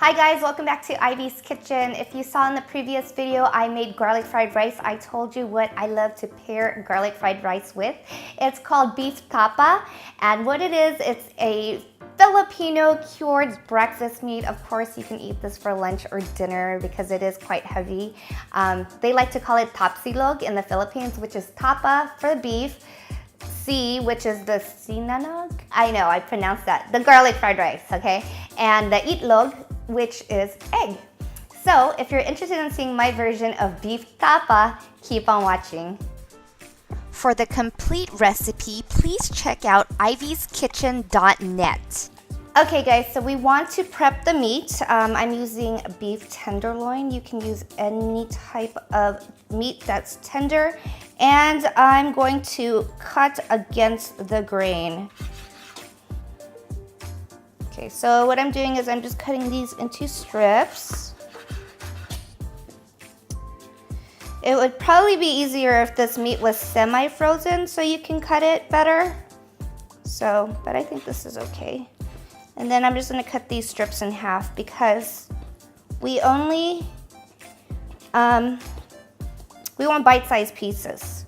Hi guys, welcome back to Ivy's Kitchen. If you saw in the previous video, I made garlic fried rice. I told you what I love to pair garlic fried rice with. It's called beef tapa, and what it is, it's a Filipino cured breakfast meat. Of course, you can eat this for lunch or dinner because it is quite heavy. They like to call it tapsilog in the Philippines, which is tapa for the beef. C, which is the sinangag. I know, I pronounced that. The garlic fried rice, okay? And the itlog, which is egg. So if you're interested in seeing my version of beef tapa, keep on watching. For the complete recipe, please check out ivyskitchen.net. Okay guys, so we want to prep the meat. I'm using beef tenderloin. You can use any type of meat that's tender. And I'm going to cut against the grain. Okay, so what I'm doing is I'm just cutting these into strips. It would probably be easier if this meat was semi-frozen so you can cut it better. So, but I think this is okay. And then I'm just gonna cut these strips in half because we only, we want bite-sized pieces.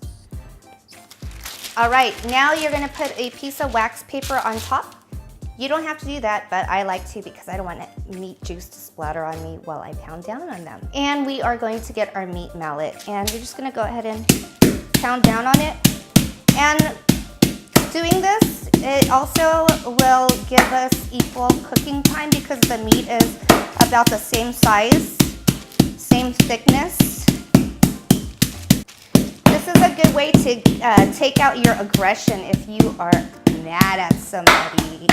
All right, now you're gonna put a piece of wax paper on top. You don't have to do that, but I like to because I don't want meat juice to splatter on me while I pound down on them. And we are going to get our meat mallet, and you're just gonna go ahead and pound down on it. And doing this, it also will give us equal cooking time because the meat is about the same size, same thickness. This is a good way to take out your aggression if you are mad at somebody.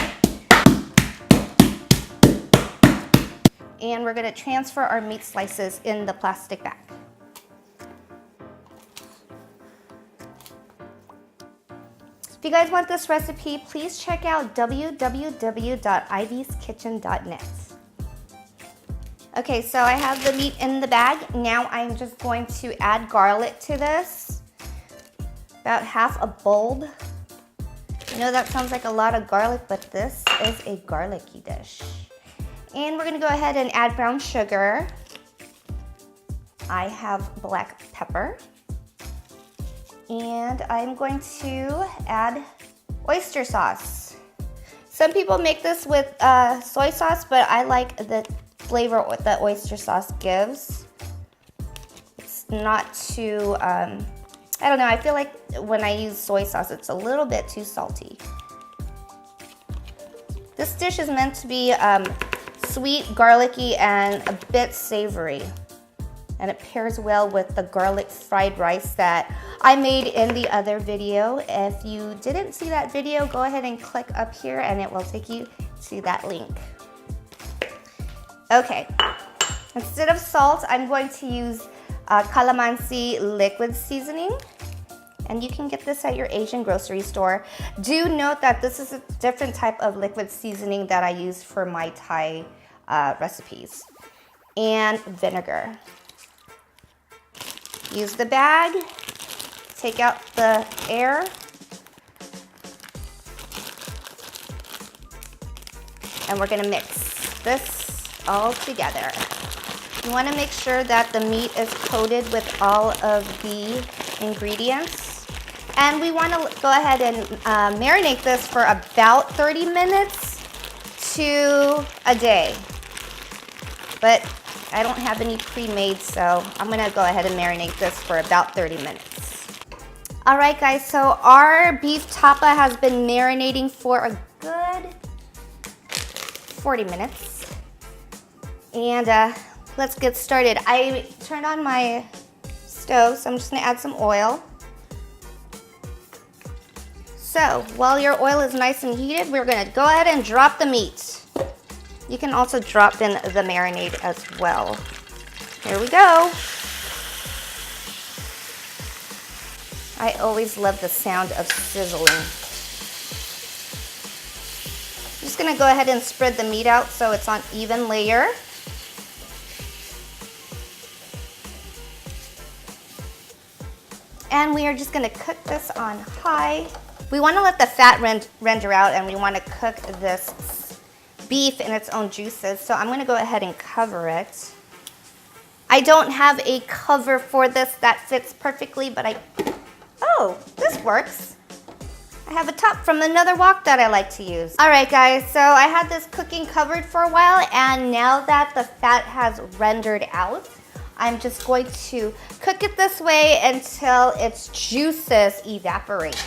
And we're gonna transfer our meat slices in the plastic bag. If you guys want this recipe, please check out www.ivyskitchen.net. Okay, so I have the meat in the bag. Now I'm just going to add garlic to this. About half a bulb. I know that sounds like a lot of garlic, but this is a garlicky dish. And we're gonna go ahead and add brown sugar. I have black pepper. And I'm going to add oyster sauce. Some people make this with soy sauce, but I like the flavor that oyster sauce gives. It's not too, I don't know, I feel like when I use soy sauce, it's a little bit too salty. This dish is meant to be sweet, garlicky, and a bit savory. And it pairs well with the garlic fried rice that I made in the other video. If you didn't see that video, go ahead and click up here and it will take you to that link. Okay, instead of salt, I'm going to use calamansi liquid seasoning. And you can get this at your Asian grocery store. Do note that this is a different type of liquid seasoning that I use for my Thai recipes. And vinegar. Use the bag, take out the air. And we're gonna mix this all together. You wanna make sure that the meat is coated with all of the ingredients. And we wanna go ahead and marinate this for about 30 minutes to a day. But I don't have any pre-made, so I'm gonna go ahead and marinate this for about 30 minutes. All right, guys, so our beef tapa has been marinating for a good 40 minutes. And let's get started. I turned on my stove, so I'm just gonna add some oil. So while your oil is nice and heated, we're gonna go ahead and drop the meat. You can also drop in the marinade as well. Here we go. I always love the sound of sizzling. I'm just gonna go ahead and spread the meat out so it's on even layer. And we are just gonna cook this on high. We wanna let the fat render out and we wanna cook this beef in its own juices. So I'm gonna go ahead and cover it. I don't have a cover for this that fits perfectly, but oh, this works. I have a top from another wok that I like to use. All right, guys, so I had this cooking covered for a while, and now that the fat has rendered out, I'm just going to cook it this way until its juices evaporate.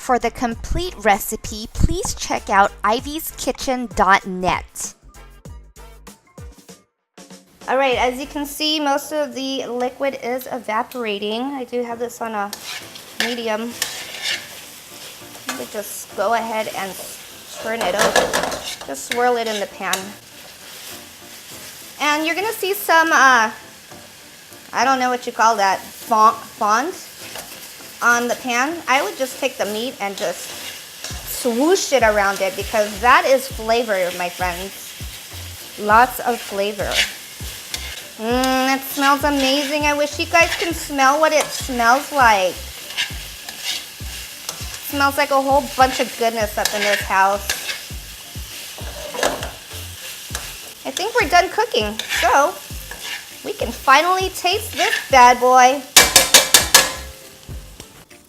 For the complete recipe, please check out ivyskitchen.net. All right, as you can see, most of the liquid is evaporating. I do have this on a medium. Let me just go ahead and turn it over. Just swirl it in the pan. And you're gonna see some, I don't know what you call that, fond on the pan. I would just take the meat and just swoosh it around it because that is flavor, my friends. Lots of flavor. It smells amazing. I wish you guys can smell what it smells like. It smells like a whole bunch of goodness up in this house. I think we're done cooking, so we can finally taste this bad boy.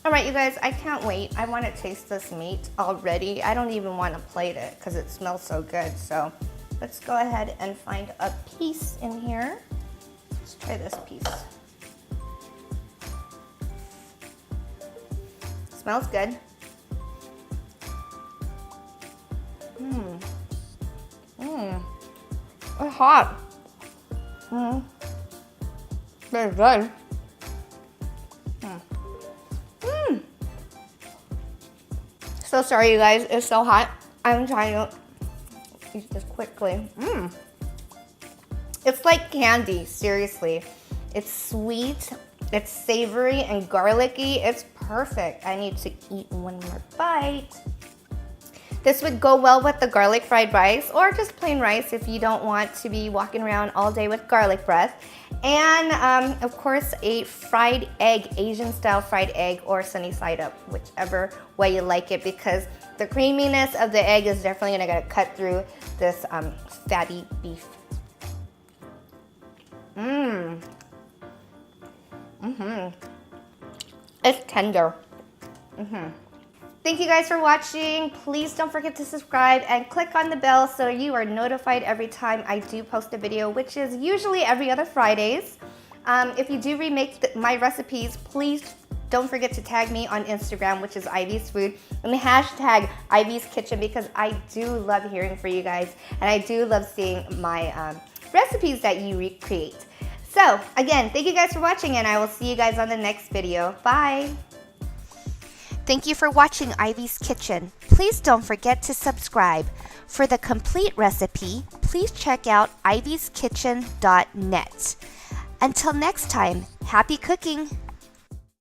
All right, you guys, I can't wait. I want to taste this meat already. I don't even want to plate it because it smells so good. So let's go ahead and find a piece in here. Let's try this piece. Smells good. It's hot. Very good. So sorry, you guys. It's so hot. I'm trying to eat this quickly. It's like candy, seriously. It's sweet, it's savory and garlicky. It's perfect. I need to eat one more bite. This would go well with the garlic fried rice or just plain rice if you don't want to be walking around all day with garlic breath. And of course, a fried egg, Asian style fried egg or sunny side up, whichever way you like it, because the creaminess of the egg is definitely gonna cut through this fatty beef. It's tender. Thank you guys for watching. Please don't forget to subscribe and click on the bell so you are notified every time I do post a video, which is usually every other Fridays. If you do remake my recipes, please don't forget to tag me on Instagram, which is Ivy's Food, and the hashtag Ivy's Kitchen, because I do love hearing from you guys, and I do love seeing my recipes that you recreate. So again, thank you guys for watching, and I will see you guys on the next video. Bye. Thank you for watching Ivy's Kitchen. Please don't forget to subscribe. For the complete recipe, please check out ivyskitchen.net. Until next time, happy cooking!